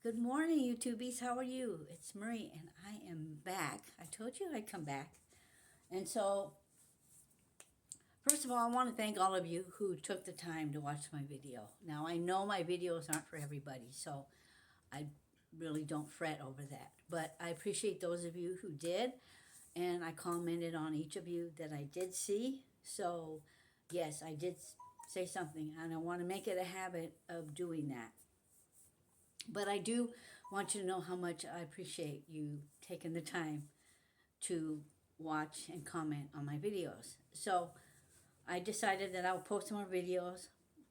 Good morning, YouTubies. How are you? It's Marie, and I am back. I told you I'd come back. And so, first of all, I want to thank all of you who took the time to watch my video. Now, I know my videos aren't for everybody, so I really don't fret over that. But I appreciate those of you who did, and I commented on each of you that I did see. So, yes, I did say something, and I want to make it a habit of doing that. But I do want you to know how much I appreciate you taking the time to watch and comment on my videos. So I decided that I'll post more videos.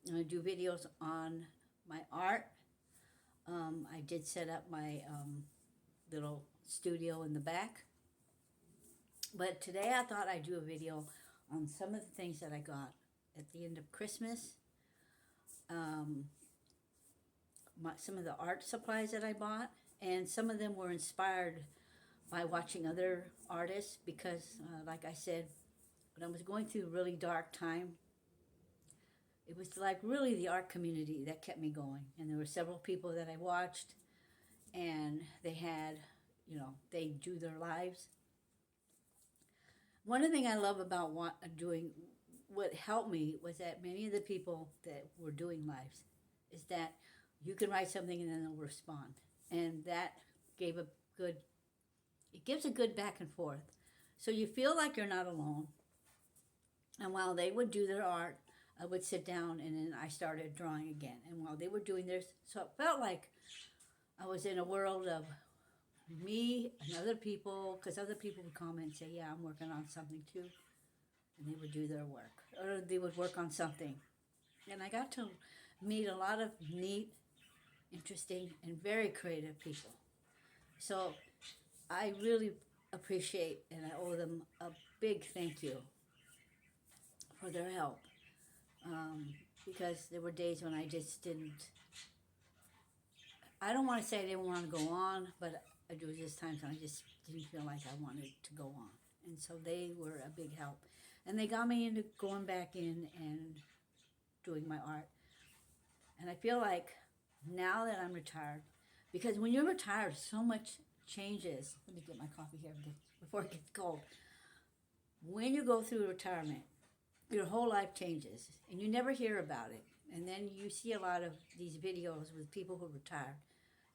I'm going to do videos on my art. I did set up my little studio in the back. But today I thought I'd do a video on some of the things that I got at the end of Christmas. Some of the art supplies that I bought, and some of them were inspired by watching other artists because, like I said, when I was going through a really dark time, it was like really the art community that kept me going. And there were several people that I watched, and they had, they do their lives. One of the things I love about what helped me was that many of the people that were doing lives is that you can write something and then they'll respond. And that gives a good back and forth. So you feel like you're not alone. And while they would do their art, I would sit down and then I started drawing again. And while they were doing theirs, so it felt like I was in a world of me and other people, because other people would comment and say, yeah, I'm working on something too. And they would do their work, or they would work on something. And I got to meet a lot of neat, interesting, and very creative people. So I really appreciate and I owe them a big thank you for their help. Because there were days when I just didn't, I don't want to say I didn't want to go on, but there was just times when I just didn't feel like I wanted to go on. And so they were a big help. And they got me into going back in and doing my art. And I feel like now that I'm retired, because when you're retired, so much changes. Let me get my coffee here before it gets cold. When you go through retirement, your whole life changes, and you never hear about it. And then you see a lot of these videos with people who retired,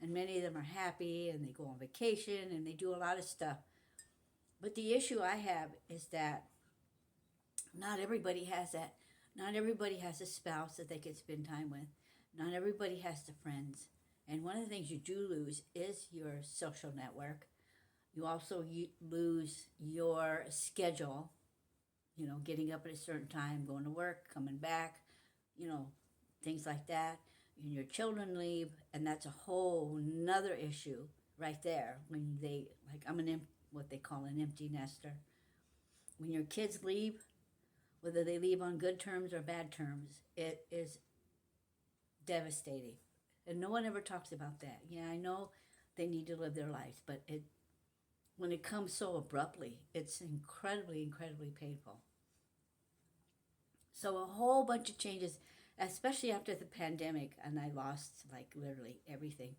and many of them are happy, and they go on vacation, and they do a lot of stuff. But the issue I have is that not everybody has that. Not everybody has a spouse that they can spend time with. Not everybody has the friends. And one of the things you do lose is your social network. You also lose your schedule, getting up at a certain time, going to work, coming back, things like that. And your children leave, and that's a whole nother issue right there. When I'm what they call an empty nester. When your kids leave, whether they leave on good terms or bad terms, it is devastating. And no one ever talks about that. Yeah, I know they need to live their lives, but when it comes so abruptly, it's incredibly, incredibly painful. So a whole bunch of changes, especially after the pandemic, and I lost like literally everything.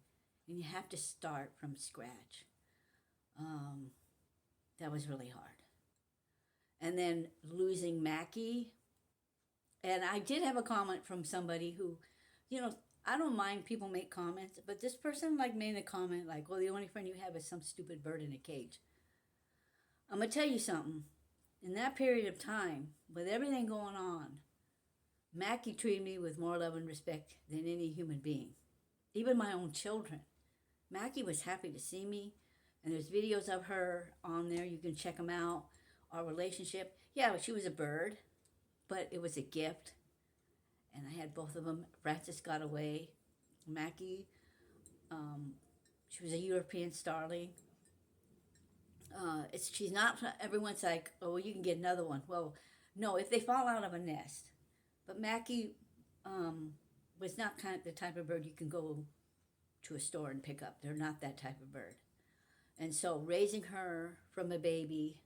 And you have to start from scratch. That was really hard. And then losing Mackie. And I did have a comment from somebody who, I don't mind people make comments, but this person made a comment like, well, the only friend you have is some stupid bird in a cage. I'm going to tell you something. In that period of time, with everything going on, Mackie treated me with more love and respect than any human being. Even my own children. Mackie was happy to see me, and there's videos of her on there. You can check them out. Our relationship. Yeah, she was a bird, but it was a gift. And I had both of them. Francis got away. Mackie, she was a European starling. She's not, everyone's like, oh, well, you can get another one. Well, no, if they fall out of a nest. But Mackie was not the type of bird you can go to a store and pick up. They're not that type of bird. And so raising her from a baby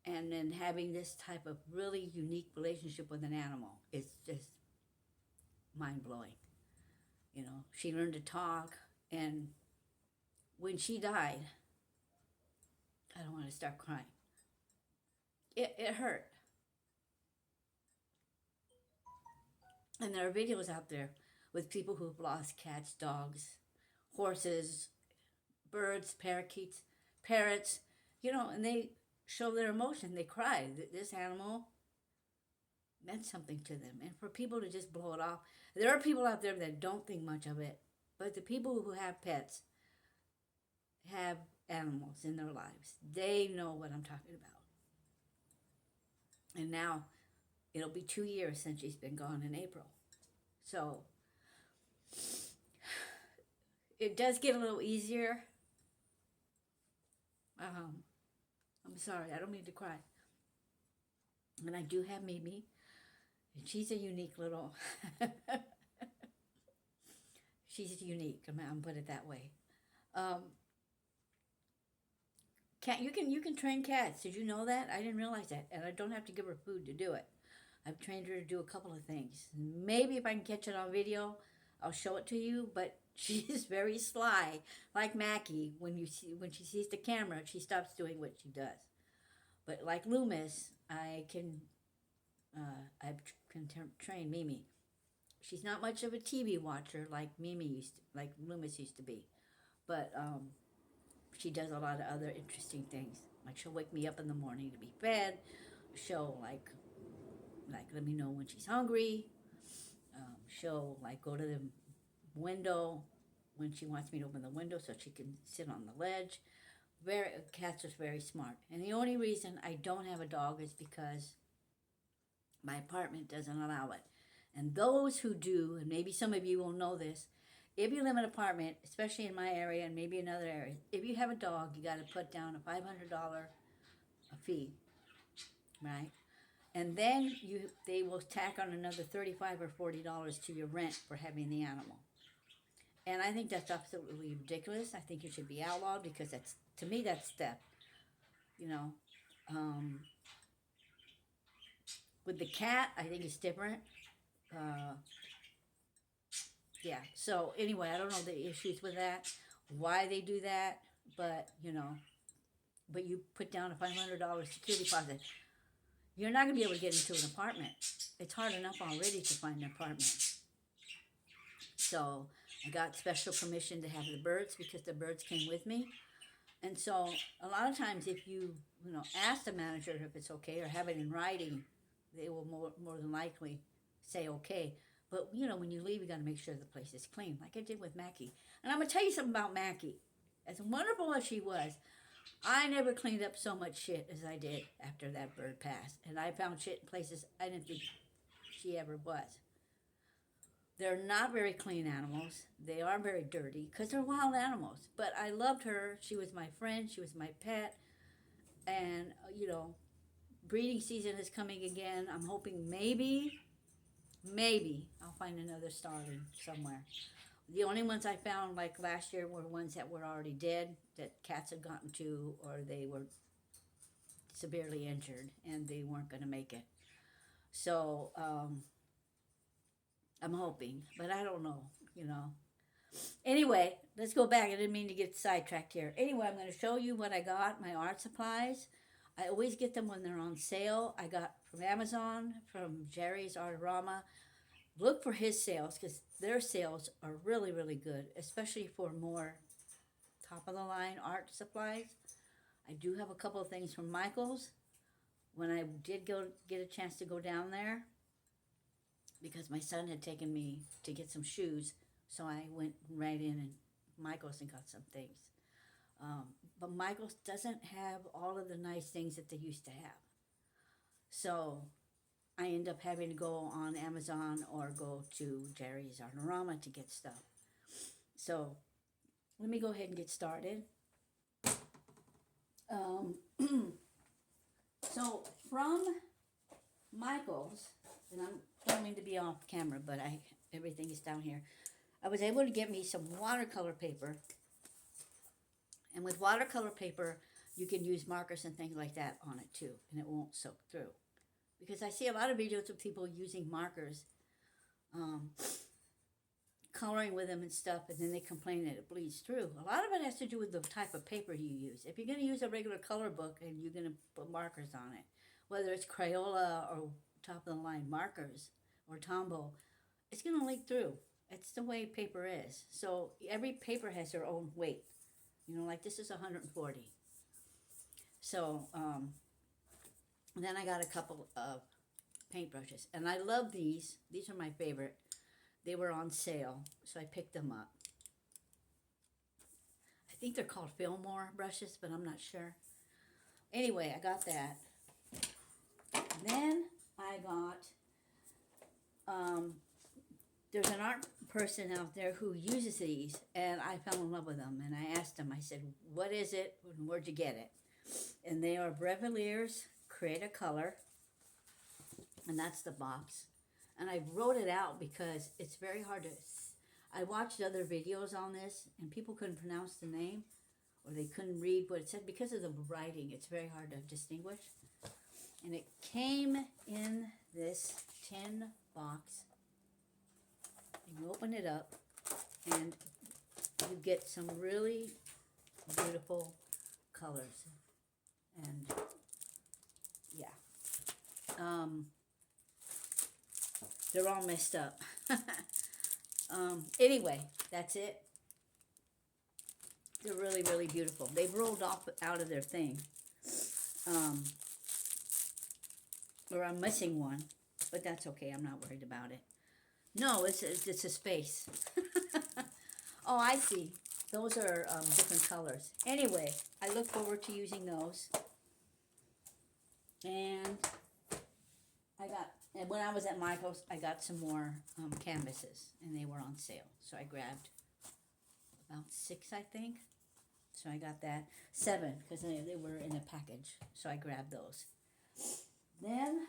and then having this type of really unique relationship with an animal is just mind-blowing. She learned to talk. And when she died, I don't want to start crying. It hurt. And there are videos out there with people who've lost cats, dogs, horses, birds, parakeets, parrots, and they show their emotion. They cry. This animal meant something to them. And for people to just blow it off, there are people out there that don't think much of it, but the people who have pets, have animals in their lives, they know what I'm talking about. And now it'll be 2 years since she's been gone in April. So it does get a little easier. I'm sorry, I don't mean to cry. And I do have Mimi, and she's a unique little. She's unique. I'm put it that way. Cat, you can train cats. Did you know that? I didn't realize that, and I don't have to give her food to do it. I've trained her to do a couple of things. Maybe if I can catch it on video, I'll show it to you. But she is very sly, like Mackie. When she sees the camera, she stops doing what she does. But like Loomis, I can train Mimi. She's not much of a TV watcher like like Loomis used to be, but she does a lot of other interesting things. Like she'll wake me up in the morning to be fed. She'll like let me know when she's hungry. She'll like go to the window when she wants me to open the window so she can sit on the ledge. Cats are very smart. And the only reason I don't have a dog is because my apartment doesn't allow it. And those who do, and maybe some of you will know this, if you live in an apartment, especially in my area and maybe in other areas, if you have a dog, you got to put down a $500 fee, right? And then they will tack on another $35 or $40 to your rent for having the animal. And I think that's absolutely ridiculous. I think it should be outlawed because to me, that's theft. With the cat, I think it's different. Yeah, so anyway, I don't know the issues with that, why they do that, but you put down a $500 security deposit. You're not going to be able to get into an apartment. It's hard enough already to find an apartment. So I got special permission to have the birds because the birds came with me. And so a lot of times if you ask the manager if it's okay or have it in writing, they will more than likely say okay. But, when you leave, you got to make sure the place is clean, like I did with Mackie. And I'm going to tell you something about Mackie. As wonderful as she was, I never cleaned up so much shit as I did after that bird passed. And I found shit in places I didn't think she ever was. They're not very clean animals. They are very dirty because they're wild animals. But I loved her. She was my friend. She was my pet. And, breeding season is coming again. I'm hoping maybe I'll find another starling somewhere. The only ones I found like last year were ones that were already dead, that cats had gotten to, or they were severely injured and they weren't going to make it. So I'm hoping, but I don't know, Anyway, let's go back. I didn't mean to get sidetracked here. Anyway, I'm going to show you what I got, my art supplies. I always get them when they're on sale. I got from Amazon, from Jerry's Artorama. Look for his sales because their sales are really, really good, especially for more top-of-the-line art supplies. I do have a couple of things from Michael's. When I did get a chance to go down there, because my son had taken me to get some shoes, so I went right in and Michael's and got some things. But Michael's doesn't have all of the nice things that they used to have. So I end up having to go on Amazon or go to Jerry's Artorama to get stuff. So let me go ahead and get started. So from Michael's, and I'm filming to be off camera, but everything is down here. I was able to get me some watercolor paper. And with watercolor paper, you can use markers and things like that on it too, and it won't soak through. Because I see a lot of videos of people using markers coloring with them and stuff, and then they complain that it bleeds through. A lot of it has to do with the type of paper you use. If you're going to use a regular color book and you're going to put markers on it, whether it's Crayola or top of the line markers or Tombow, it's going to leak through. It's the way paper is. So every paper has their own weight. You know, like this is 140. So then I got a couple of paintbrushes, and I love these. These are my favorite. They were on sale, so I picked them up. I think they're called Fillmore brushes, but I'm not sure. Anyway, I got that. Then I got, there's an art person out there who uses these, and I fell in love with them. And I asked them, I said, what is it? Where'd you get it? And they are Brevilliers Create a Color, and that's the box. And I wrote it out because it's very hard to... I watched other videos on this, and people couldn't pronounce the name, or they couldn't read what it said. Because of the writing, it's very hard to distinguish. And it came in this tin box. You open it up, and you get some really beautiful colors. And, yeah. They're all messed up. Anyway, that's it. They're really, really beautiful. They've rolled off out of their thing. Or I'm missing one, but that's okay. I'm not worried about it. No, it's a space. Oh, I see. Those are different colors. Anyway, I look forward to using those. And and when I was at Michael's, I got some more canvases, and they were on sale. So I grabbed about 6, I think. So I got that. 7, because they were in a package. So I grabbed those. Then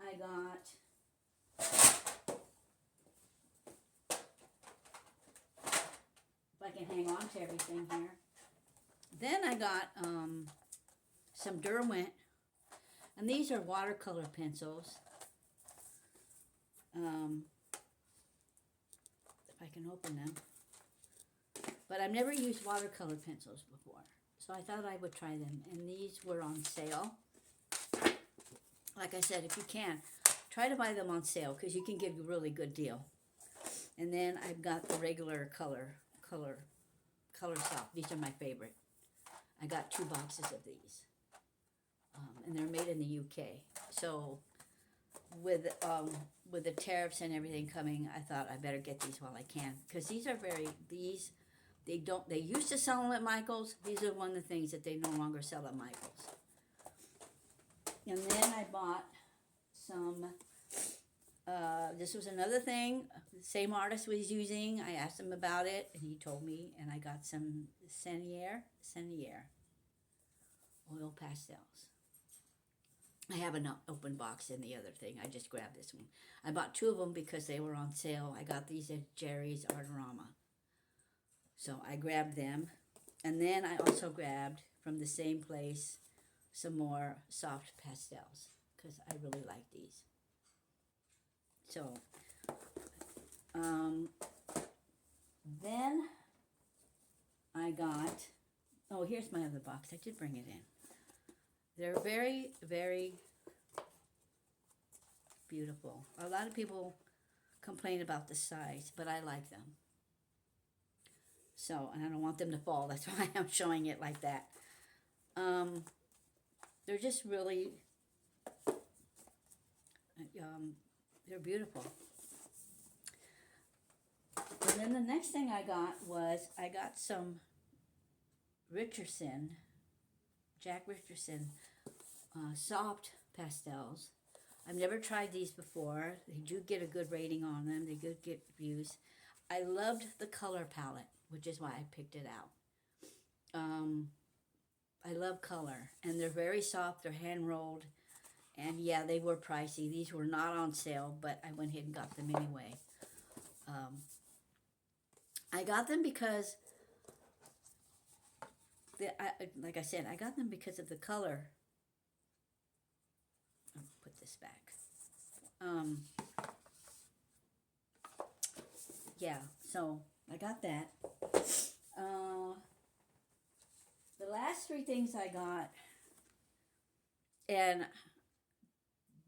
I got if I can hang on to everything here. Then I got some Derwent, and these are watercolor pencils. If I can open them. But I've never used watercolor pencils before, so I thought I would try them. And these were on sale. Like I said, if you can, try to buy them on sale, because you can get a really good deal. And then I've got the regular color soft. These are my favorite. I got 2 boxes of these. And they're made in the UK. So with the tariffs and everything coming, I thought I better get these while I can, because these are they used to sell them at Michael's. These are one of the things that they no longer sell at Michael's. And then I bought some, this was another thing, the same artist was using. I asked him about it, and he told me, and I got some Senier oil pastels. I have an open box in the other thing. I just grabbed this one. I bought 2 of them because they were on sale. I got these at Jerry's Artorama. So I grabbed them. And then I also grabbed, from the same place, some more soft pastels, because I really like these. So, then I got, oh, here's my other box. I did bring it in. They're very, very beautiful. A lot of people complain about the size, but I like them. So, and I don't want them to fall. That's why I'm showing it like that. They're just really, they're beautiful. And then the next thing I got was, I got some Jack Richardson soft pastels. I've never tried these before. They do get a good rating on them. They do get reviews. I loved the color palette, which is why I picked it out. I love color, and they're very soft. They're hand rolled, and yeah, they were pricey. These were not on sale, but I went ahead and got them anyway. I got them because, like I said, I got them because of the color. I'll put this back. Yeah, So I got that. The last three things I got, and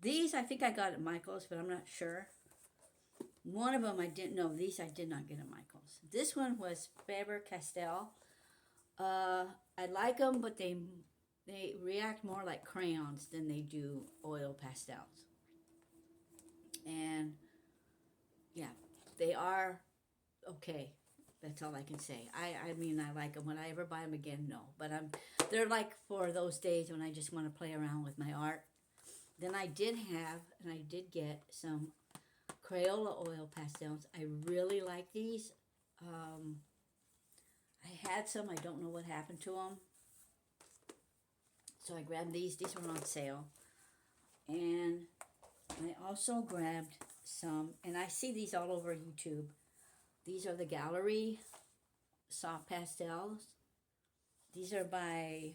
these I think I got at Michael's, but I'm not sure. One of them I didn't know. These I did not get at Michael's. This one was Faber-Castell. I like them, but they react more like crayons than they do oil pastels. And yeah, they are okay. That's all I can say. I mean, I like them. Would I ever buy them again? No. But they're like for those days when I just want to play around with my art. Then I did have, and I did get some Crayola oil pastels. I really like these. I had some. I don't know what happened to them. So I grabbed these. These were on sale. And I also grabbed some, and I see these all over YouTube. These are the Gallery soft pastels. These are by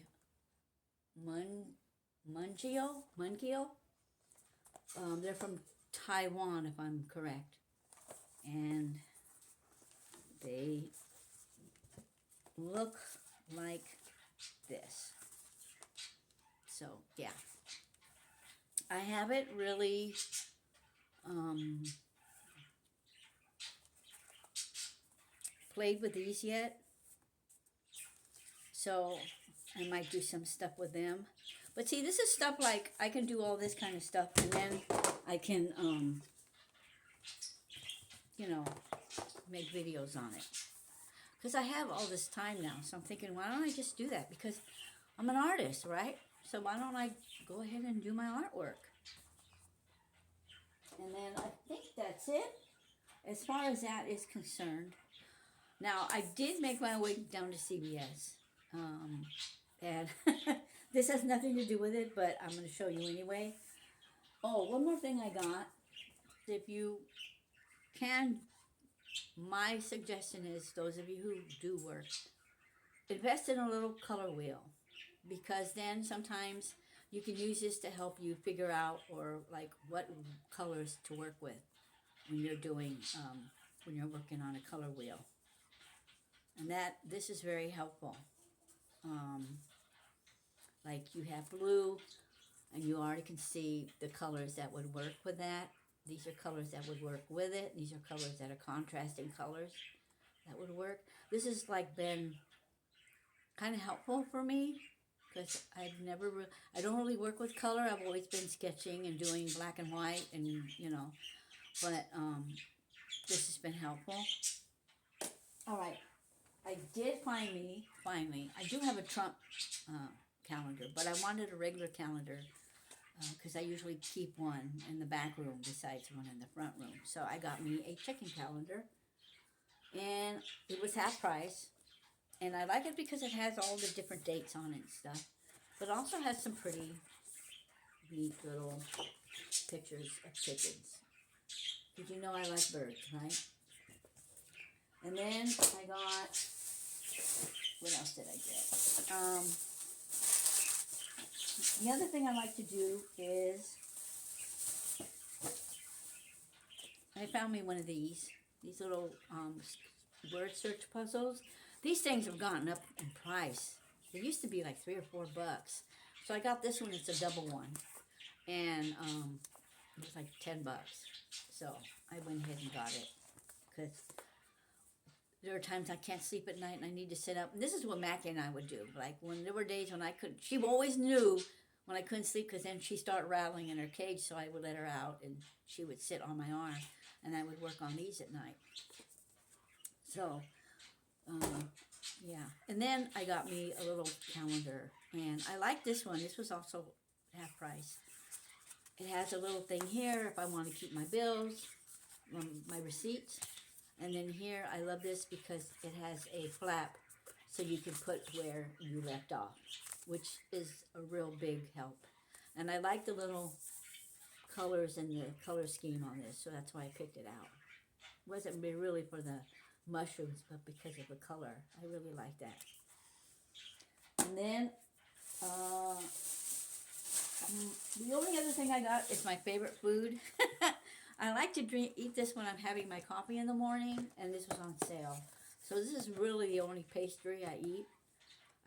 Mungio. They're from Taiwan, if I'm correct. And they look like this. So, yeah. I haven't really played with these yet. So, I might do some stuff with them. But see, this is stuff like, I can do all this kind of stuff, and then I can, you know, make videos on it. Because I have all this time now, so I'm thinking, why don't I just do that? Because I'm an artist, right? So why don't I go ahead and do my artwork? And then I think that's it, as far as that is concerned. Now, I did make my way down to CVS. And this has nothing to do with it, but I'm going to show you anyway. Oh, one more thing I got. If you can, my suggestion is, those of you who do work, invest in a little color wheel. Because then sometimes you can use this to help you figure out, or like what colors to work with when you're doing, when you're working on a color wheel. And this is very helpful. Like you have blue, and you already can see the colors that would work with that. These are colors that would work with it. These are colors that are contrasting colors that would work. This has like been kind of helpful for me, because I don't really work with color. I've always been sketching and doing black and white, and you know, but this has been helpful. All right, I did finally, I do have a Trump calendar, but I wanted a regular calendar because I usually keep one in the back room besides one in the front room. So I got me a checking calendar, and it was half price. And I like it because it has all the different dates on it and stuff. But it also has some pretty neat little pictures of chickens. Did you know I like birds, right? And then I got, what else did I get? The other thing I like to do is, I found me one of these little word search puzzles. These things have gone up in price. They used to be like $3 or $4. So I got this one. It's a double one. And it was like $10. So I went ahead and got it. Because there are times I can't sleep at night and I need to sit up. And this is what Mackie and I would do. Like when there were days when I couldn't, she always knew when I couldn't sleep, because then she'd start rattling in her cage. So I would let her out and she would sit on my arm. And I would work on these at night. So... yeah, and then I got me a little calendar, and I like this one. This was also half price. It has a little thing here if I want to keep my bills, my receipts, and then here I love this because it has a flap so you can put where you left off, which is a real big help. And I like the little colors and the color scheme on this, so that's why I picked it out. It wasn't really for the mushrooms, but because of the color. I really like that. And then the only other thing I got is my favorite food. I like to eat this when I'm having my coffee in the morning, and this was on sale. So this is really the only pastry I eat.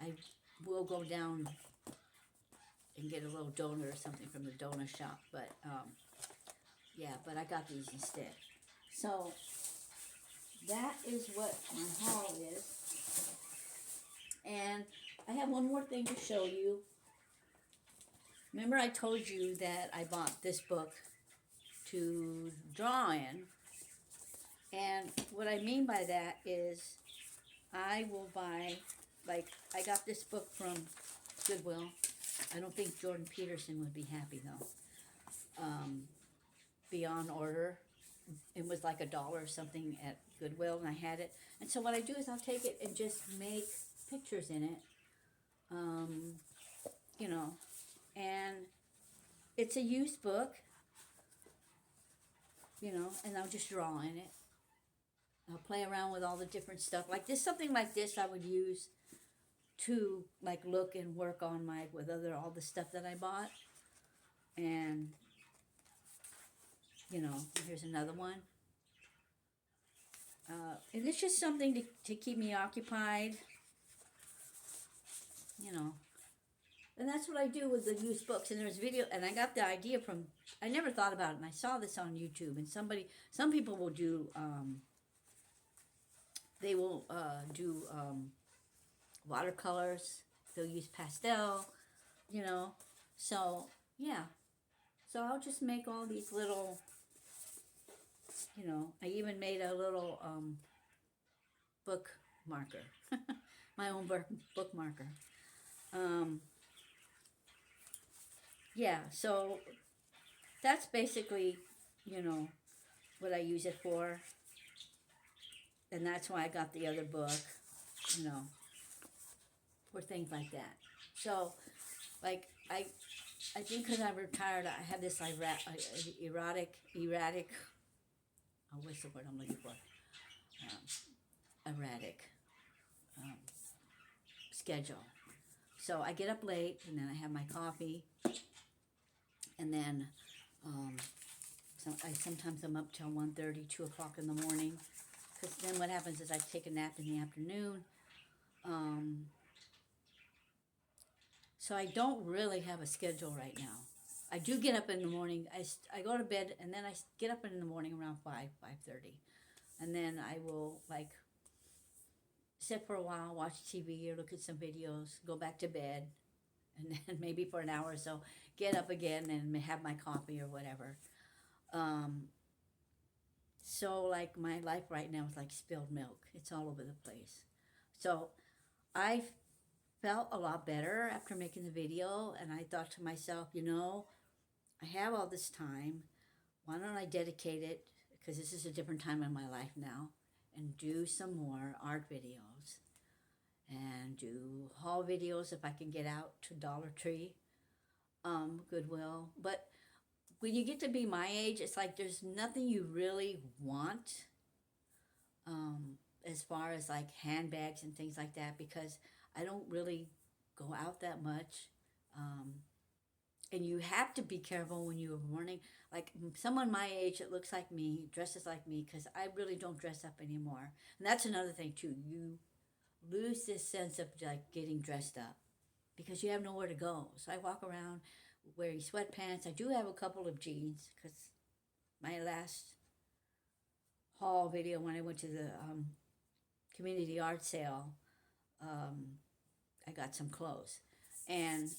I will go down and get a little donut or something from the donut shop, but yeah, but I got these instead. So that is what my haul is. And I have one more thing to show you. Remember I told you that I bought this book to draw in. And what I mean by that is I will buy, like, I got this book from Goodwill. I don't think Jordan Peterson would be happy though. Beyond Order. It was like $1 or something at Goodwill, and I had it. And so what I do is I'll take it and just make pictures in it. You know, and it's a used book, you know, and I'll just draw in it. I'll play around with all the different stuff. Like this, something like this I would use to like look and work on with all the stuff that I bought. And, you know, here's another one. And it's just something to keep me occupied, you know. And that's what I do with the used books. And there's video, and I got the idea from, I never thought about it, and I saw this on YouTube. And some people will do, they will do watercolors. They'll use pastel, you know. So, yeah. So I'll just make all these little, you know, I even made a little book marker. My own book marker. Yeah, so that's basically, you know, what I use it for. And that's why I got the other book, you know, for things like that. So, like, I think because I'm retired, I have this erratic, oh, what's the word I'm looking for? Erratic schedule. So I get up late, and then I have my coffee, and then sometimes I'm up till 1:30, 2 o'clock in the morning, because then what happens is I take a nap in the afternoon. So I don't really have a schedule right now. I do get up in the morning. I go to bed, and then I get up in the morning around 5:30. And then I will, like, sit for a while, watch TV or look at some videos, go back to bed, and then maybe for an hour or so, get up again and have my coffee or whatever. So, like, my life right now is like spilled milk. It's all over the place. So, I felt a lot better after making the video, and I thought to myself, you know, I have all this time. Why don't I dedicate it, because this is a different time in my life now, and do some more art videos and do haul videos if I can get out to Dollar Tree, Goodwill. But when you get to be my age, it's like there's nothing you really want as far as like handbags and things like that, because I don't really go out that much. And you have to be careful when you're running. Like someone my age that looks like me, dresses like me, because I really don't dress up anymore. And that's another thing too. You lose this sense of like getting dressed up because you have nowhere to go. So I walk around wearing sweatpants. I do have a couple of jeans because my last haul video when I went to the community art sale, I got some clothes. And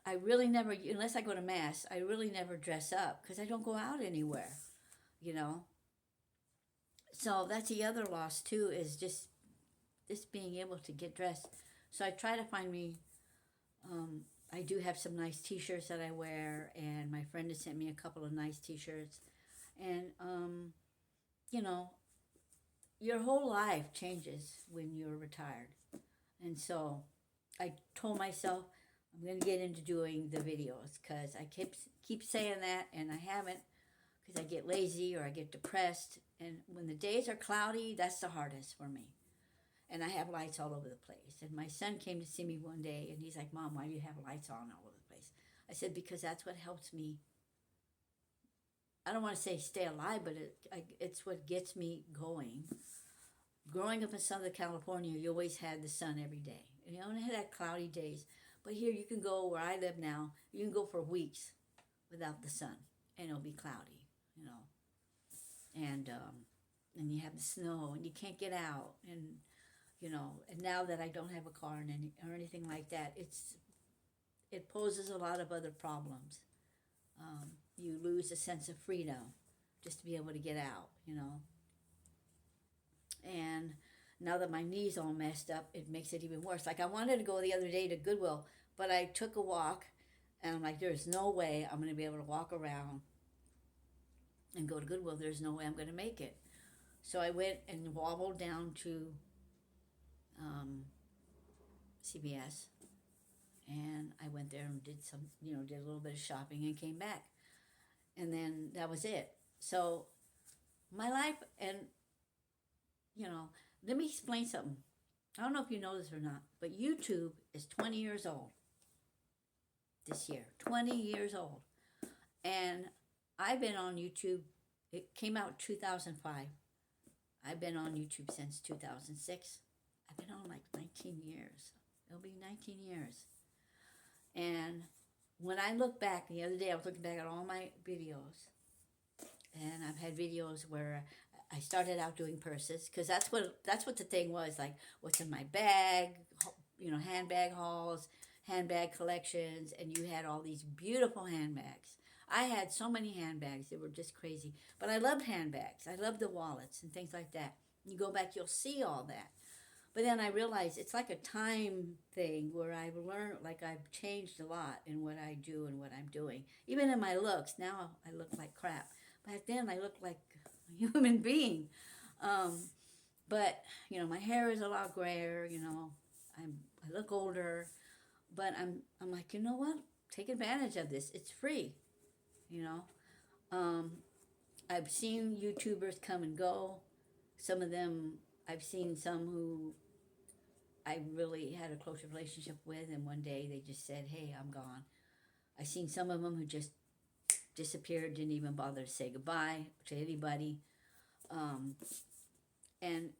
I really never, unless I go to mass, I really never dress up because I don't go out anywhere, you know. So that's the other loss too, is just being able to get dressed. So I try to find me, I do have some nice t-shirts that I wear, and my friend has sent me a couple of nice t-shirts. And, you know, your whole life changes when you're retired. And so I told myself, I'm going to get into doing the videos, because I keep saying that, and I haven't, because I get lazy or I get depressed. And when the days are cloudy, that's the hardest for me. And I have lights all over the place. And my son came to see me one day, and he's like, Mom, why do you have lights on all over the place? I said, because that's what helps me I don't want to say stay alive, but it's what gets me going. Growing up in Southern California, you always had the sun every day. You only had cloudy days. But here you can go where I live now, you can go for weeks without the sun and it'll be cloudy, you know. And you have the snow and you can't get out, and you know, and now that I don't have a car and or anything like that, it poses a lot of other problems. You lose a sense of freedom just to be able to get out, you know. And now that my knee's all messed up, it makes it even worse. Like I wanted to go the other day to Goodwill, but I took a walk and I'm like, there's no way I'm going to be able to walk around and go to Goodwill. There's no way I'm going to make it. So I went and wobbled down to CVS, and I went there and did did a little bit of shopping and came back. And then that was it. So my life, and let me explain something. I don't know if you know this or not, but YouTube is 20 years old this year. 20 years old. And I've been on YouTube. It came out 2005. I've been on YouTube since 2006. I've been on like 19 years. It'll be 19 years. And when I look back, the other day I was looking back at all my videos. And I've had videos where I started out doing purses, because that's what the thing was, like what's in my bag, handbag hauls, handbag collections, and you had all these beautiful handbags. I had so many handbags, they were just crazy. But I loved handbags. I loved the wallets and things like that. You go back, you'll see all that. But then I realized it's like a time thing where I've learned, like I've changed a lot in what I do and what I'm doing. Even in my looks, now I look like crap. Back then I looked like a human being. But, my hair is a lot grayer, I look older. But I'm like, you know what? Take advantage of this. It's free, I've seen YouTubers come and go. Some of them, I've seen some who I really had a close relationship with, and one day they just said, hey, I'm gone. I've seen some of them who just disappeared, didn't even bother to say goodbye to anybody. And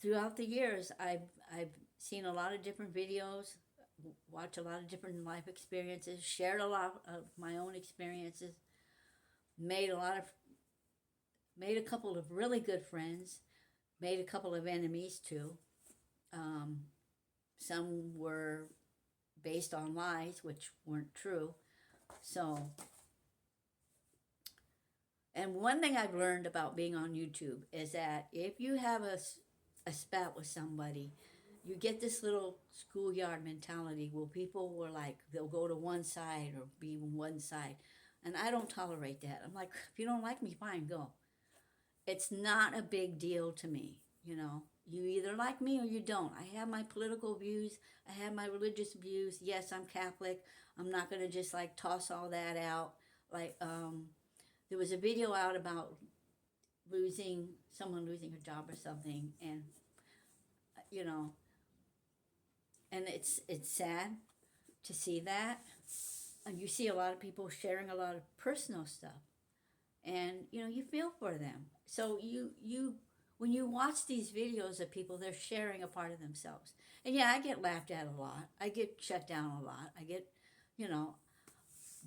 throughout the years, I've seen a lot of different videos, watched a lot of different life experiences, shared a lot of my own experiences, made a couple of really good friends, made a couple of enemies too. Some were based on lies, which weren't true. So, and one thing I've learned about being on YouTube is that if you have a spat with somebody, you get this little schoolyard mentality where people were like, they'll go to one side or be one side. And I don't tolerate that. I'm like, if you don't like me, fine, go. It's not a big deal to me, You either like me or you don't. I have my political views. I have my religious views. Yes, I'm Catholic. I'm not going to just like toss all that out. Like, there was a video out about someone losing her job or something. And, and it's sad to see that. And you see a lot of people sharing a lot of personal stuff. And, you feel for them. So when you watch these videos of people, they're sharing a part of themselves. And yeah, I get laughed at a lot. I get shut down a lot. I get,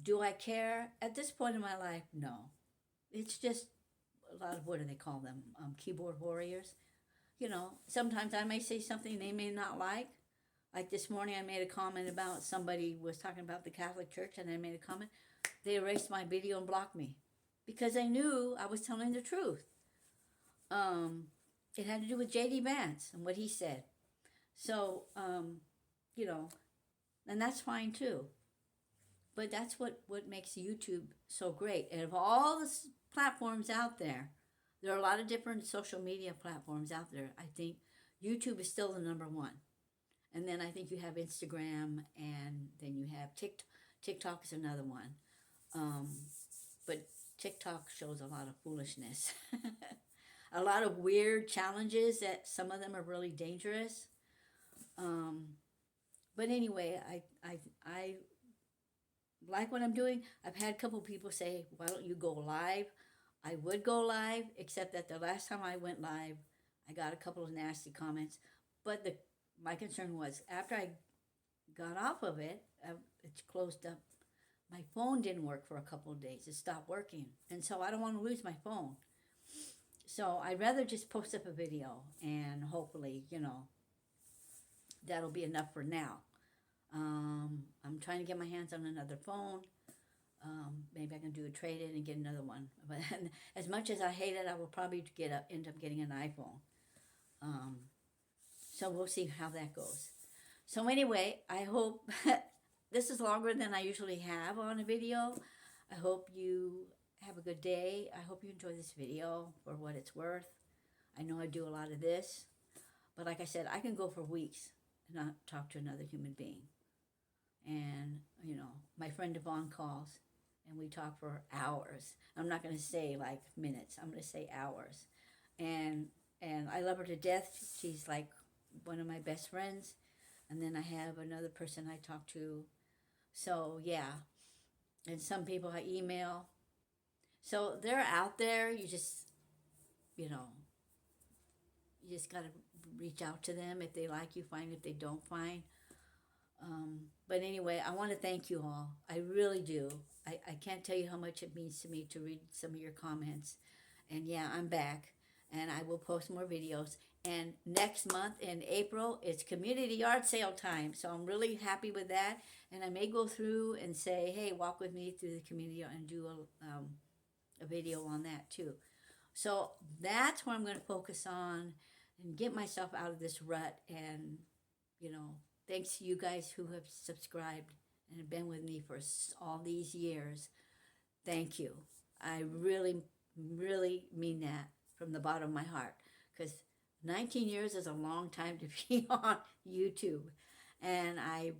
do I care? At this point in my life, no. It's just a lot of, what do they call them? Keyboard warriors. Sometimes I may say something they may not like. Like this morning I made a comment about somebody was talking about the Catholic Church, and I made a comment. They erased my video and blocked me because they knew I was telling the truth. It had to do with J.D. Vance and what he said. So, and that's fine too. But that's what makes YouTube so great. And of all the platforms out there, there are a lot of different social media platforms out there. I think YouTube is still the number one. And then I think you have Instagram, and then you have TikTok. TikTok is another one. But TikTok shows a lot of foolishness. A lot of weird challenges that some of them are really dangerous. But anyway, I like what I'm doing. I've had a couple people say, why don't you go live? I would go live, except that the last time I went live, I got a couple of nasty comments. But my concern was after I got off of it, it's closed up. My phone didn't work for a couple of days. It stopped working. And so I don't want to lose my phone. So I'd rather just post up a video and hopefully, that'll be enough for now. I'm trying to get my hands on another phone. Maybe I can do a trade in and get another one. But as much as I hate it, I will probably end up getting an iPhone. So we'll see how that goes. So anyway, I hope this is longer than I usually have on a video. I hope you have a good day. I hope you enjoy this video for what it's worth. I know I do a lot of this, but like I said, I can go for weeks and not talk to another human being. And, my friend Yvonne calls and we talk for hours. I'm not going to say like minutes. I'm going to say hours. And I love her to death. She's like one of my best friends. And then I have another person I talk to. So, yeah. And some people I email. So they're out there. You just got to reach out to them if they like you, fine. If they don't, fine. But anyway, I want to thank you all. I really do. I can't tell you how much it means to me to read some of your comments. And yeah, I'm back. And I will post more videos. And next month in April, it's community yard sale time. So I'm really happy with that. And I may go through and say, hey, walk with me through the community and do a video on that too. So that's what I'm going to focus on and get myself out of this rut. And, thanks to you guys who have subscribed and have been with me for all these years. Thank you. I really, really mean that from the bottom of my heart, because 19 years is a long time to be on YouTube. And I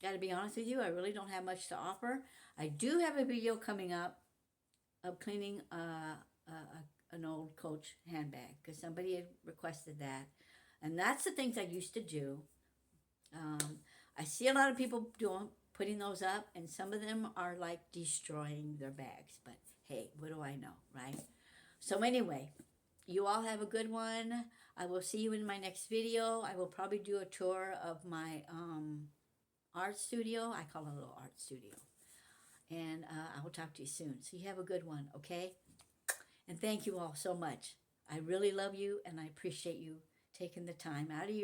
got to be honest with you, I really don't have much to offer. I do have a video coming up of cleaning an old Coach handbag, because somebody had requested that. And that's the things I used to do. I see a lot of people putting those up, and some of them are like destroying their bags. But hey, what do I know, right? So anyway, you all have a good one. I will see you in my next video. I will probably do a tour of my art studio. I call it a little art studio. And I will talk to you soon. So you have a good one, okay? And thank you all so much. I really love you, and I appreciate you taking the time out of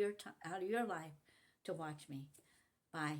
your life to watch me. Bye.